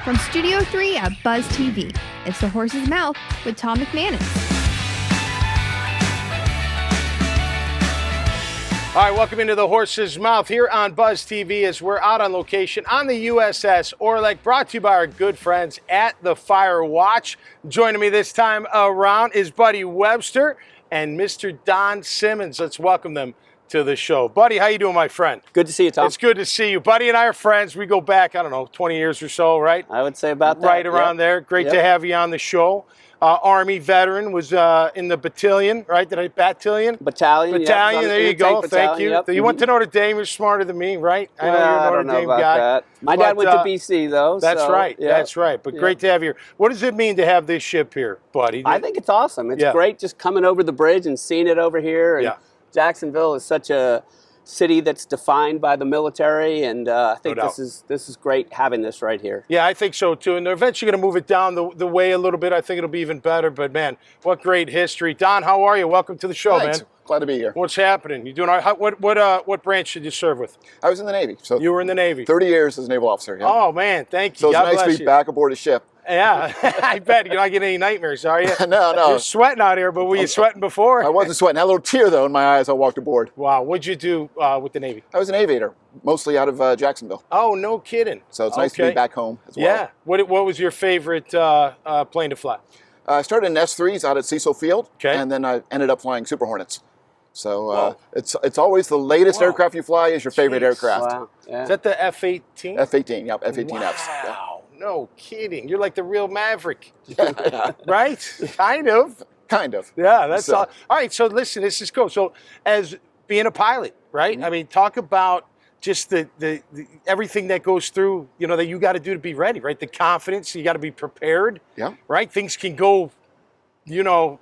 From Studio 3 at Buzz TV, it's The Horse's Mouth with Tom McManus. All right, welcome into The Horse's Mouth here on Buzz TV as we're out on location on the USS Orleck, brought to you by our good friends at the Fire Watch. Joining me this time around is Buddy Webster and Mr. Don Simmons. Let's welcome them to the show. Buddy, how you doing, my friend? Good to see you, Tom. It's good to see you. Buddy and I are friends. We go back, 20 years or so, right? I would say about that. Right around there. Great to have you on the show. Army veteran, was in the battalion, right? Battalion, Battalion, there you go. Thank you. Yep. You went to Notre Dame. You're smarter than me, right? I know you're a Notre Dame guy. That. My dad went to BC, though. That's right. Yeah. That's right. But great to have you here. What does it mean to have this ship here, buddy? I think it's awesome. It's great just coming over the bridge and seeing it over here. And Jacksonville is such a city that's defined by the military, and I think this is great having this right here. Yeah, I think so too. And they're eventually going to move it down the way a little bit. I think it'll be even better. But man, what great history! Don, how are you? Welcome to the show, Thanks. man. Glad to be here. What's happening? You doing all right? What branch did you serve with? I was in the Navy. So you were in the Navy. 30 years as a naval officer. Yeah. Oh man, thank you. So it's God nice to be back aboard a ship. Yeah, I bet. You're not getting any nightmares, are you? No. You're sweating out here, but were you sweating before? I wasn't sweating. I had a little tear, though, in my eye as I walked aboard. Wow. What'd you do with the Navy? I was an aviator, mostly out of Jacksonville. Oh, no kidding. So it's nice to be back home as well. Yeah. What was your favorite plane to fly? I started in S3s out at Cecil Field, and then I ended up flying Super Hornets. So it's always the latest aircraft you fly is your favorite aircraft. Wow. Yeah. Is that the F-18? F-18, yep, F-18Fs. Wow. No kidding. You're like the real Maverick. Yeah. Right? Kind of. Kind of. Yeah, that's all. All right, so listen, this is cool. So as being a pilot, right? Mm-hmm. I mean, talk about just the everything that goes through, that you got to do to be ready, right? The confidence, you got to be prepared. Yeah. Right? Things can go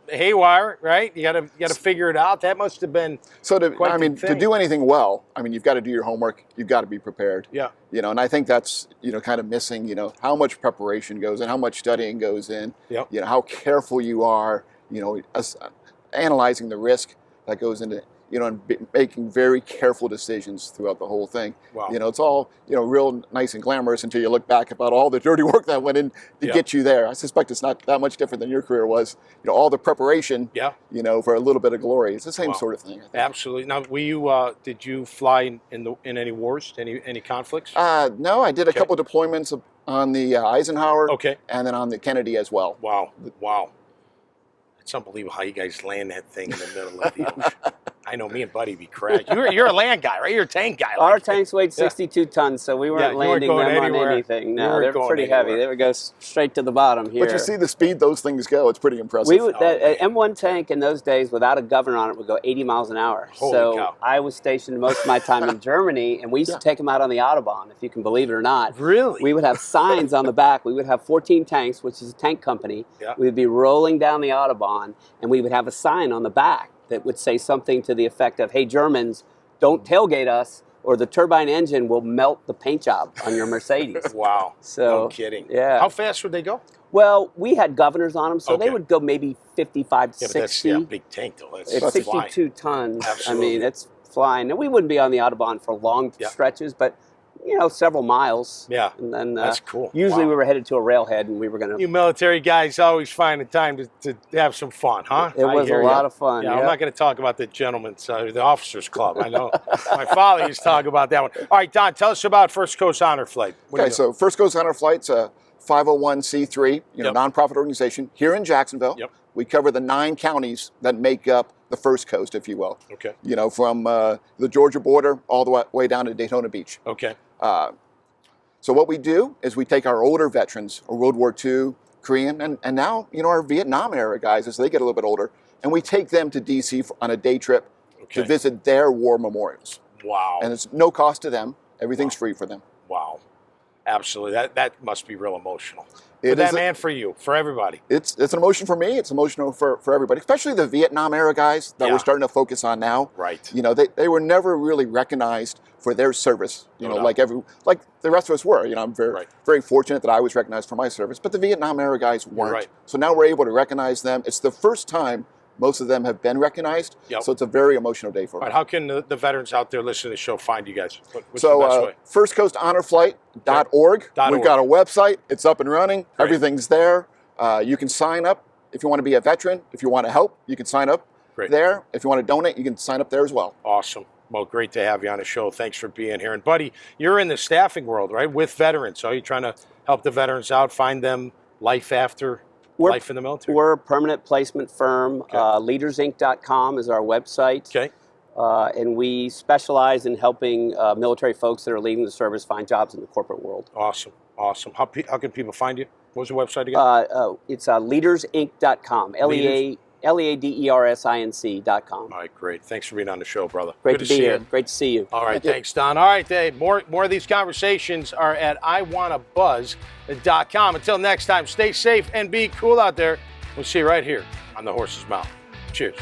haywire, right? You got to figure it out. That must have been to do anything well, you've got to do your homework. You've got to be prepared. Yeah. And I think that's, kind of missing, how much preparation goes in, how much studying goes in, Yep. How careful you are, analyzing the risk that goes into, and making very careful decisions throughout the whole thing. Wow. It's all, real nice and glamorous until you look back about all the dirty work that went in to get you there. I suspect it's not that much different than your career was. All the preparation, for a little bit of glory. It's the same sort of thing, I think. Absolutely. Now, did you fly in any wars, any conflicts? No, I did a couple deployments on the Eisenhower. Okay. And then on the Kennedy as well. Wow. It's unbelievable how you guys land that thing in the middle of the ocean. I know me and Buddy be crashed. You're a land guy, right? You're a tank guy. Our tanks weighed 62 tons, so we weren't landing them on anything. No, they're pretty heavy. They would go straight to the bottom here. But you see the speed those things go. It's pretty impressive. That M1 tank in those days, without a governor on it, would go 80 miles an hour. Holy cow. I was stationed most of my time in Germany, and we used to take them out on the Autobahn, if you can believe it or not. Really? We would have signs on the back. We would have 14 tanks, which is a tank company. Yeah. We would be rolling down the Autobahn, and we would have a sign on the back that would say something to the effect of, "Hey, Germans, don't tailgate us, or the turbine engine will melt the paint job on your Mercedes." Wow. So, no kidding. Yeah. How fast would they go? Well, we had governors on them, so they would go maybe 55 to 60. That's a big tank, though. It's 62 tons. Absolutely. I mean, it's flying. And we wouldn't be on the Autobahn for long stretches, but several miles. Yeah. And then that's cool. Usually we were headed to a railhead, and we were going to. You military guys always find the time to have some fun, huh? It was a lot of fun. Yeah, I'm not going to talk about the the officers club. I know my father used to talk about that one. All right, Don, tell us about First Coast Honor Flight. So First Coast Honor Flight's a 501c3, nonprofit organization here in Jacksonville. Yep. We cover the 9 counties that make up the First Coast, if you will. Okay. From the Georgia border all the way down to Daytona Beach. Okay. So what we do is we take our older veterans, our World War II, Korean, and now, our Vietnam era guys as they get a little bit older, and we take them to D.C. on a day trip to visit their war memorials. Wow. And it's no cost to them. Everything's free for them. Wow. Absolutely. That must be real emotional. For them and for you, for everybody. It's an emotion for me. It's emotional for everybody, especially the Vietnam era guys that we're starting to focus on now. Right. They were never really recognized for their service. Like the rest of us were. I'm very fortunate that I was recognized for my service, but the Vietnam era guys weren't. Right. So now we're able to recognize them. It's the first time Most of them have been recognized. Yep. So it's a very emotional day for All right, them. how can the veterans out there listening to the show find you guys? What's the best way? FirstCoastHonorFlight.org. We've got a website. It's up and running. Great. Everything's there. You can sign up if you want to be a veteran. If you want to help, you can sign up there. If you want to donate, you can sign up there as well. Awesome. Well, great to have you on the show. Thanks for being here. And Buddy, you're in the staffing world, right, with veterans. So are you trying to help the veterans out, find them life after life in the military? We're a permanent placement firm. Okay. LeadersInc.com is our website. Okay. And we specialize in helping military folks that are leaving the service find jobs in the corporate world. Awesome. Awesome. How can people find you? What was the website again? It's LeadersInc.com. LeadersInc.com. All right, great. Thanks for being on the show, brother. Great Good to be see here. you. Great to see you. All right, thanks, Don. All right, Dave. More of these conversations are at iwannabuzz.com. Until next time, stay safe and be cool out there. We'll see you right here on The Horse's Mouth. Cheers.